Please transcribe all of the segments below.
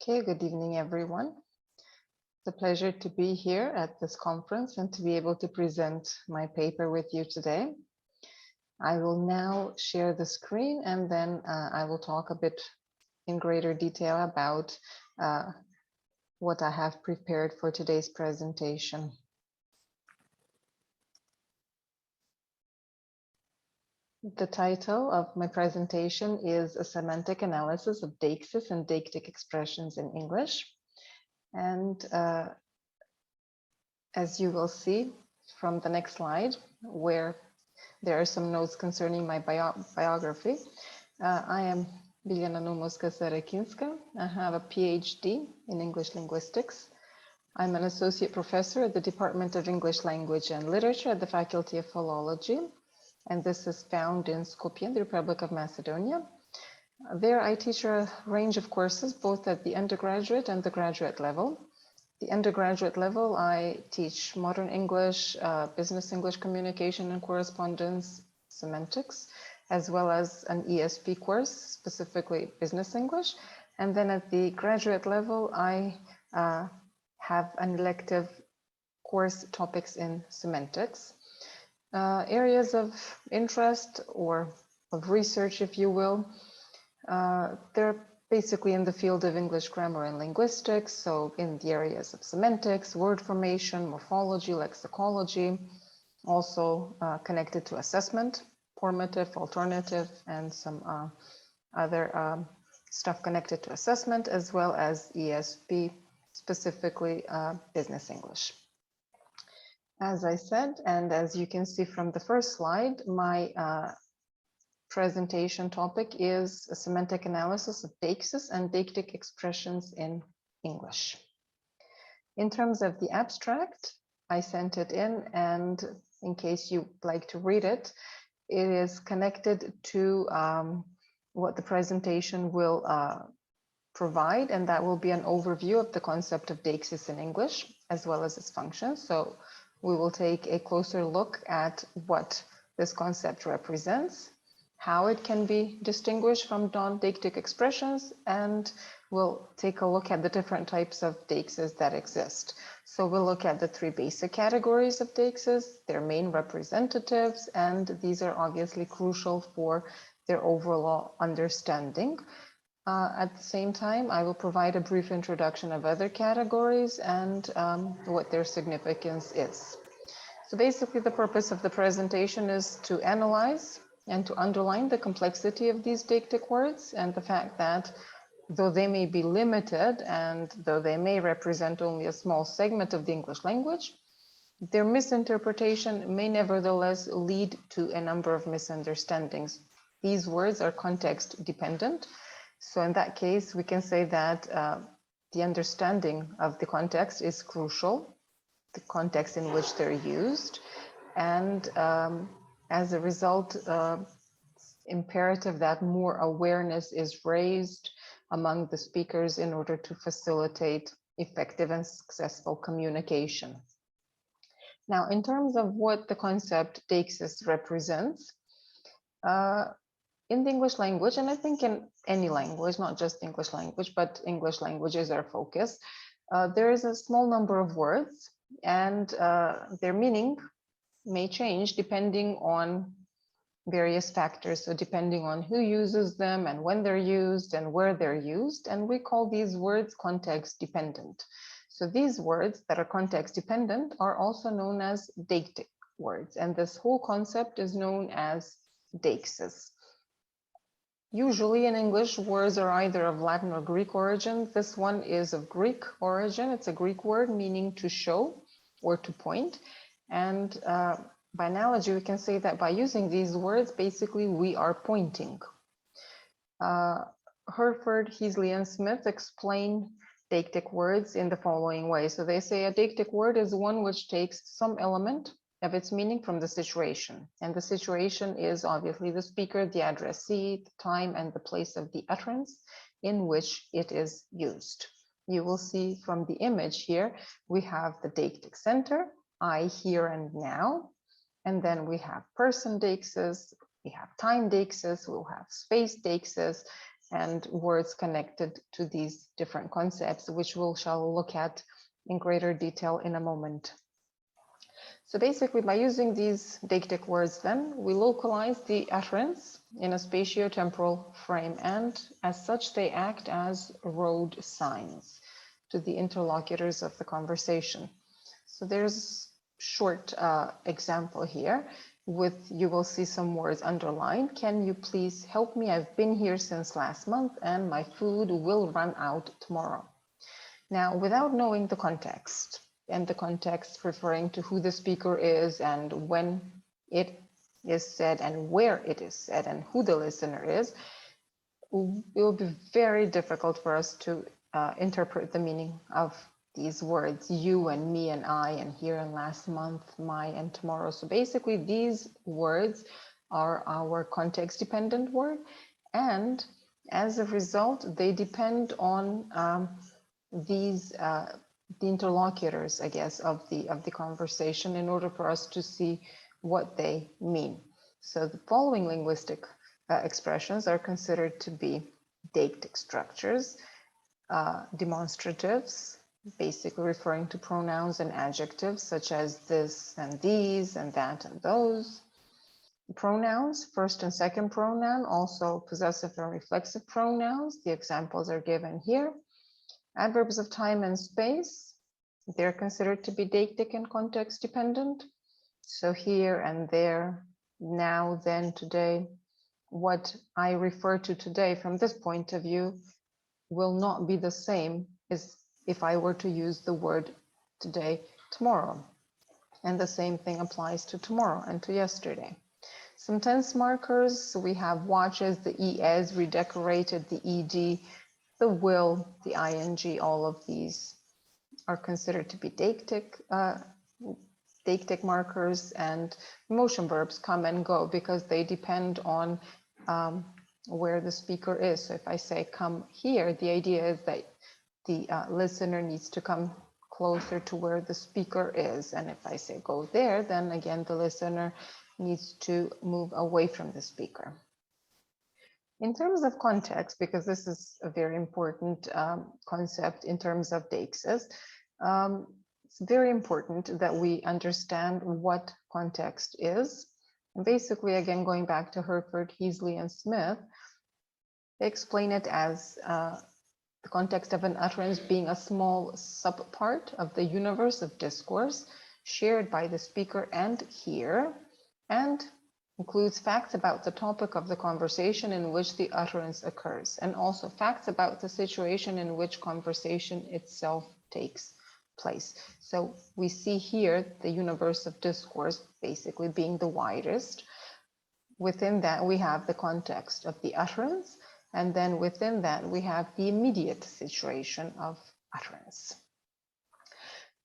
Okay, good evening, everyone. It's a pleasure to be here at this conference and to be able to present my paper with you today. I will now share the screen and then I will talk a bit in greater detail about what I have prepared for today's presentation. The title of my presentation is A Semantic Analysis of Deixis and Deictic Expressions in English. And as you will see from the next slide, where there are some notes concerning my biography, I am Biljana Naumoska-Sarakinska. I have a PhD in English linguistics. I'm an associate professor at the Department of English Language and Literature at the Faculty of Philology. And this is found in Skopje, the Republic of Macedonia. There I teach a range of courses, both at the undergraduate and the graduate level. The undergraduate level, I teach modern English, business English communication and correspondence, semantics, as well as an ESP course, specifically business English. And then at the graduate level, I have an elective course topics in semantics. Areas of interest or of research, if you will, they're basically in the field of English grammar and linguistics, so in the areas of semantics, word formation, morphology, lexicology, also connected to assessment, formative, alternative, and some other stuff connected to assessment, as well as ESP, specifically business English. As I said, and as you can see from the first slide, my presentation topic is a semantic analysis of Deixis and Deictic expressions in English. In terms of the abstract, I sent it in, and in case you'd like to read it, it is connected to what the presentation will provide, and that will be an overview of the concept of Deixis in English, as well as its functions. So we will take a closer look at what this concept represents, how it can be distinguished from non-deictic expressions, and we'll take a look at the different types of deixis that exist. So we'll look at the three basic categories of deixis, their main representatives, and these are obviously crucial for their overall understanding. At the same time, I will provide a brief introduction of other categories and what their significance is. So basically, the purpose of the presentation is to analyze and to underline the complexity of these deictic words and the fact that though they may be limited and though they may represent only a small segment of the English language, their misinterpretation may nevertheless lead to a number of misunderstandings. These words are context dependent. So in that case, we can say that the understanding of the context is crucial, the context in which they're used. And as a result, imperative that more awareness is raised among the speakers in order to facilitate effective and successful communication. Now, in terms of what the concept Deixis represents, in the English language, and I think in any language, not just English language, but English language is our focus, there is a small number of words, and their meaning may change depending on various factors. So depending on who uses them and when they're used and where they're used, and we call these words context dependent. So these words that are context dependent are also known as deictic words, and this whole concept is known as deixis. Usually in English, words are either of Latin or Greek origin. This one is of Greek origin. It's a Greek word meaning to show or to point. And by analogy, we can say that by using these words, basically we are pointing. Herford, Heasley, and Smith explain deictic words in the following way. So they say a deictic word is one which takes some element of its meaning from the situation. And the situation is obviously the speaker, the addressee, the time, and the place of the utterance in which it is used. You will see from the image here, we have the deictic center, I, here, and now. And then we have person deixis, we have time deixis, we'll have space deixis, and words connected to these different concepts, which we shall look at in greater detail in a moment. So basically, by using these deictic words, then we localize the utterance in a spatio-temporal frame, and as such, they act as road signs to the interlocutors of the conversation. So there's a short example here with, you will see some words underlined. Can you please help me? I've been here since last month and my food will run out tomorrow. Now, without knowing the context, and the context referring to who the speaker is and when it is said and where it is said and who the listener is, it will be very difficult for us to interpret the meaning of these words, you and me and I and here and last month, my and tomorrow. So basically these words are our context dependent word, and as a result they depend on the interlocutors, I guess, of the conversation in order for us to see what they mean. So the following linguistic expressions are considered to be deictic structures, demonstratives, basically referring to pronouns and adjectives such as this and these and that and those. Pronouns, first and second pronoun, also possessive and reflexive pronouns. The examples are given here. Adverbs of time and space, they're considered to be deictic and context dependent. So here and there, now, then, today. What I refer to today from this point of view will not be the same as if I were to use the word today, tomorrow. And the same thing applies to tomorrow and to yesterday. Some tense markers, so we have watches, the es, redecorated, the ed, the will, the ing, all of these are considered to be deictic markers, and motion verbs come and go because they depend on where the speaker is. So if I say come here, the idea is that the listener needs to come closer to where the speaker is. And if I say go there, then again, the listener needs to move away from the speaker. In terms of context, because this is a very important concept in terms of Deixis, it's very important that we understand what context is. And basically, again, going back to Herford, Heasley, and Smith, they explain it as the context of an utterance being a small subpart of the universe of discourse shared by the speaker and hearer, and includes facts about the topic of the conversation in which the utterance occurs, and also facts about the situation in which conversation itself takes place. So we see here the universe of discourse basically being the widest. Within that, we have the context of the utterance, and then within that, we have the immediate situation of utterance.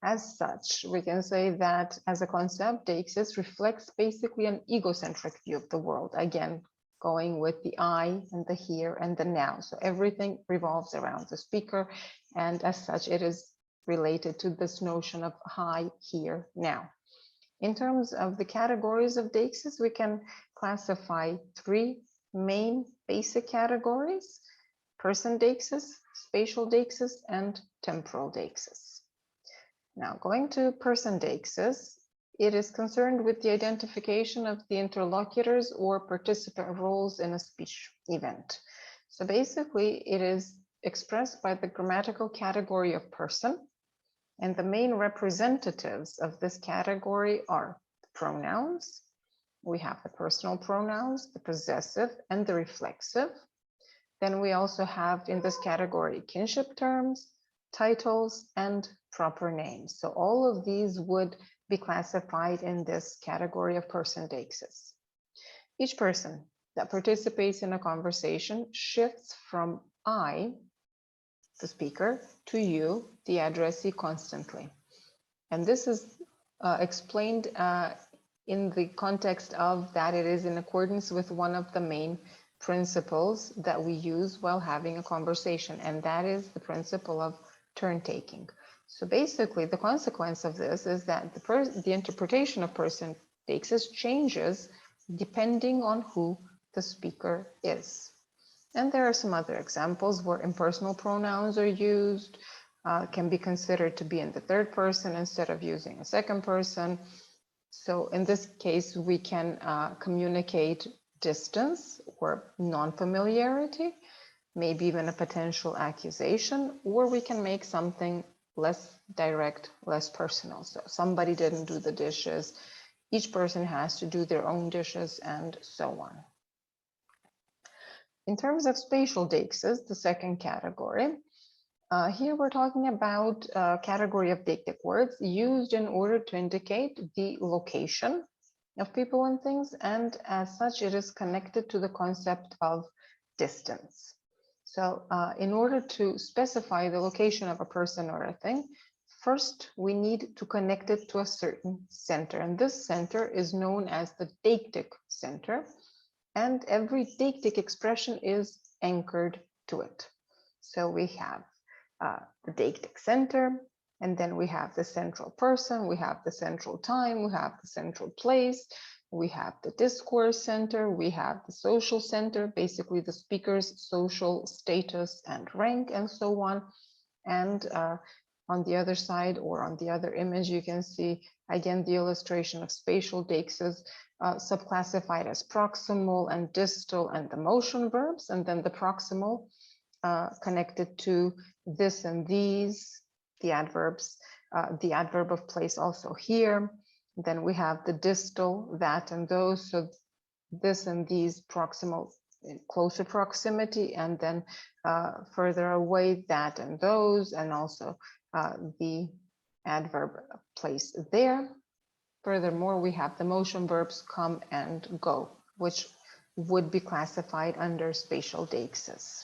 As such, we can say that as a concept, Deixis reflects basically an egocentric view of the world. Again, going with the I and the here and the now. So everything revolves around the speaker, and as such, it is related to this notion of I, here, now. In terms of the categories of Deixis, we can classify three main basic categories: person Deixis, spatial Deixis, and temporal Dexas. Now, going to person Deixis, it is concerned with the identification of the interlocutors or participant roles in a speech event. So basically, it is expressed by the grammatical category of person, and the main representatives of this category are the pronouns. We have the personal pronouns, the possessive, and the reflexive. Then we also have in this category kinship terms, titles, and proper names. So all of these would be classified in this category of person Deixis. Each person that participates in a conversation shifts from I, the speaker, to you, the addressee, constantly. And this is explained in the context of that it is in accordance with one of the main principles that we use while having a conversation, and that is the principle of turn taking. So basically, the consequence of this is that the interpretation of person Deixis changes depending on who the speaker is. And there are some other examples where impersonal pronouns are used, can be considered to be in the third person instead of using a second person. So in this case, we can communicate distance or non-familiarity, maybe even a potential accusation, or we can make something less direct, less personal. So somebody didn't do the dishes, each person has to do their own dishes, and so on. In terms of spatial deixis, the second category, here we're talking about a category of deictic words used in order to indicate the location of people and things, and as such it is connected to the concept of distance. So in order to specify the location of a person or a thing, first we need to connect it to a certain center, and this center is known as the deictic center, and every deictic expression is anchored to it. So we have the deictic center, and then we have the central person, we have the central time, we have the central place, we have the discourse center, we have the social center, basically the speaker's social status and rank, and so on. And on the other side, or on the other image, you can see again the illustration of spatial deixis, subclassified as proximal and distal and the motion verbs, and then the proximal connected to this and these, the adverbs, the adverb of place also here. Then we have the distal, that and those, so this and these, proximal, in closer proximity, and then further away, that and those, and also the adverb of place there. Furthermore, we have the motion verbs come and go, which would be classified under spatial deixis.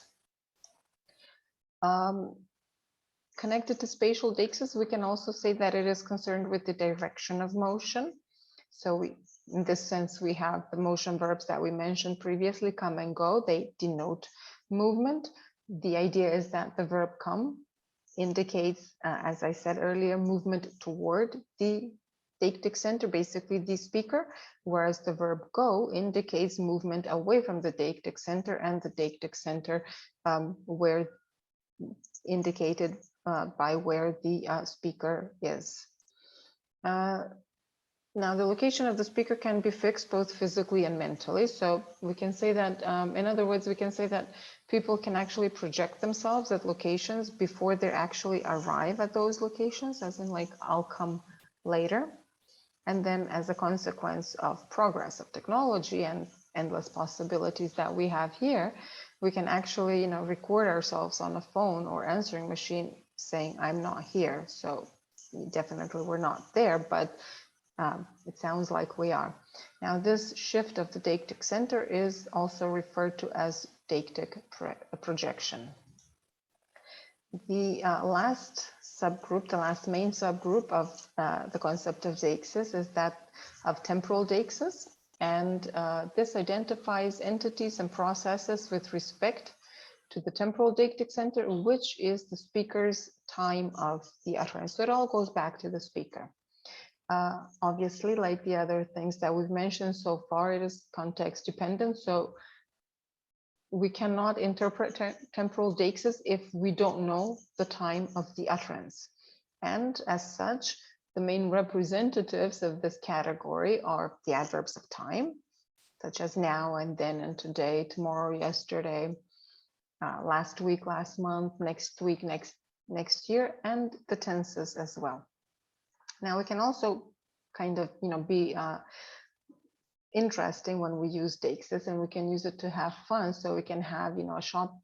Connected to spatial deixis, we can also say that it is concerned with the direction of motion. So in this sense, we have the motion verbs that we mentioned previously, come and go. They denote movement. The idea is that the verb come indicates, as I said earlier, movement toward the deictic center, basically the speaker, whereas the verb go indicates movement away from the deictic center, and the deictic center where indicated by where the speaker is. Now, the location of the speaker can be fixed both physically and mentally. So we can say that, in other words, we can say that people can actually project themselves at locations before they actually arrive at those locations, as in like, I'll come later. And then as a consequence of progress of technology and endless possibilities that we have here, we can actually, record ourselves on a phone or answering machine saying, I'm not here. So definitely we're not there, but it sounds like we are. Now, this shift of the deictic center is also referred to as deictic projection. The last subgroup, the last main subgroup of the concept of deixis is that of temporal deixas. And this identifies entities and processes with respect to the temporal deictic center, which is the speaker's time of the utterance. So it all goes back to the speaker. Obviously, like the other things that we've mentioned so far, it is context dependent. So we cannot interpret temporal deixis if we don't know the time of the utterance. And as such, the main representatives of this category are the adverbs of time, such as now and then and today, tomorrow, yesterday, last week, last month, next week, next year, and the tenses as well. Now, we can also kind of, be interesting when we use deixis, and we can use it to have fun. So we can have, a shop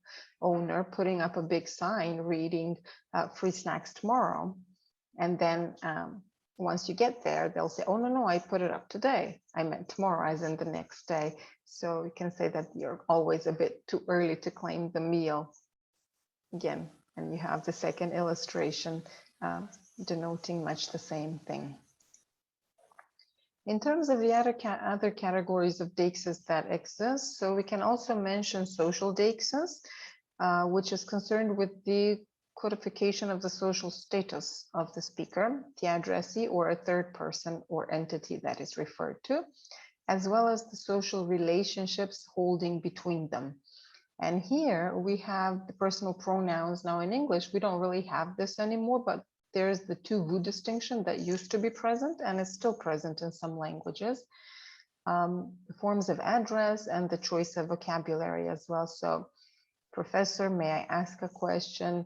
owner putting up a big sign reading free snacks tomorrow. And then once you get there, they'll say, oh, no, I put it up today. I meant tomorrow, as in the next day. So we can say that you're always a bit too early to claim the meal. Again, and you have the second illustration denoting much the same thing. In terms of the other categories of deixis that exist, so we can also mention social deixis, which is concerned with the codification of the social status of the speaker, the addressee, or a third person or entity that is referred to, as well as the social relationships holding between them. And here we have the personal pronouns. Now in English, we don't really have this anymore, but there's the two vous distinction that used to be present and is still present in some languages. The forms of address and the choice of vocabulary as well. So, Professor, may I ask a question?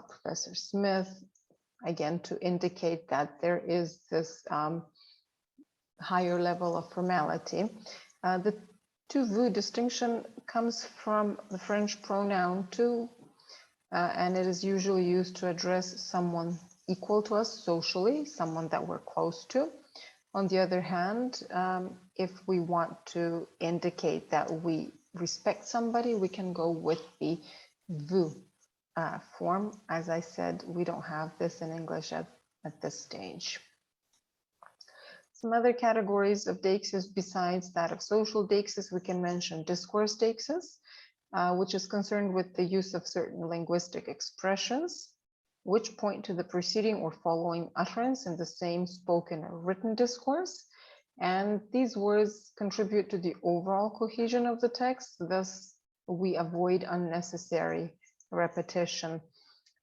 Professor Smith, again, to indicate that there is this higher level of formality. The tu vous distinction comes from the French pronoun tu, and it is usually used to address someone equal to us socially, someone that we're close to. On the other hand, if we want to indicate that we respect somebody, we can go with the vous form. As I said, we don't have this in English at this stage. Some other categories of Deixis besides that of social Deixis, we can mention Discourse Deixis, which is concerned with the use of certain linguistic expressions which point to the preceding or following utterance in the same spoken or written discourse. And these words contribute to the overall cohesion of the text, thus we avoid unnecessary repetition.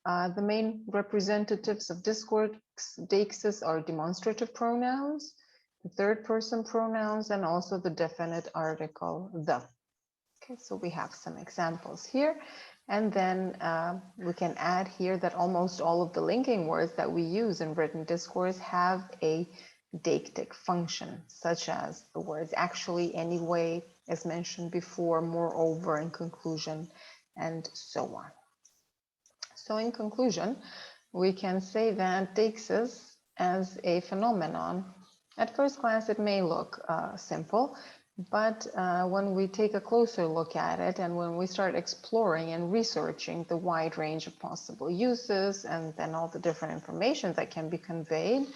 The main representatives of Discourse Deixis are demonstrative pronouns, the third person pronouns, and also the definite article the. Okay, so we have some examples here. And then we can add here that almost all of the linking words that we use in written discourse have a deictic function, such as the words actually, anyway, as mentioned before, moreover, in conclusion, and so on. So in conclusion, we can say that Deixis as a phenomenon, at first glance, it may look simple, but when we take a closer look at it and when we start exploring and researching the wide range of possible uses and then all the different information that can be conveyed,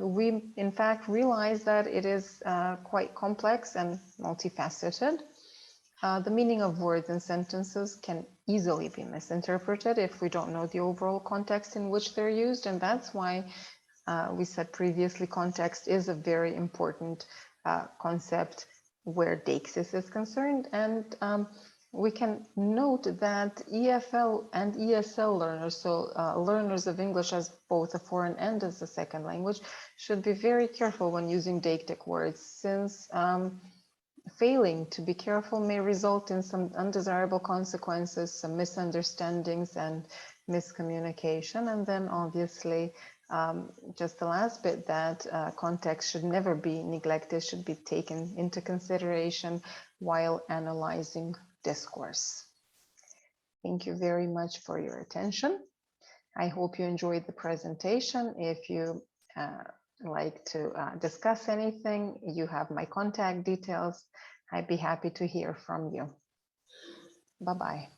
we in fact realize that it is quite complex and multifaceted. The meaning of words and sentences can easily be misinterpreted if we don't know the overall context in which they're used, and that's why we said previously context is a very important concept where Deixis is concerned. And we can note that EFL and ESL learners, so learners of English as both a foreign and as a second language, should be very careful when using deictic words, since failing to be careful may result in some undesirable consequences, some misunderstandings and miscommunication. And then obviously, just the last bit, that context should never be neglected, should be taken into consideration while analyzing discourse. Thank you very much for your attention. I hope you enjoyed the presentation. If you like to discuss anything, you have my contact details. I'd be happy to hear from you. Bye-bye.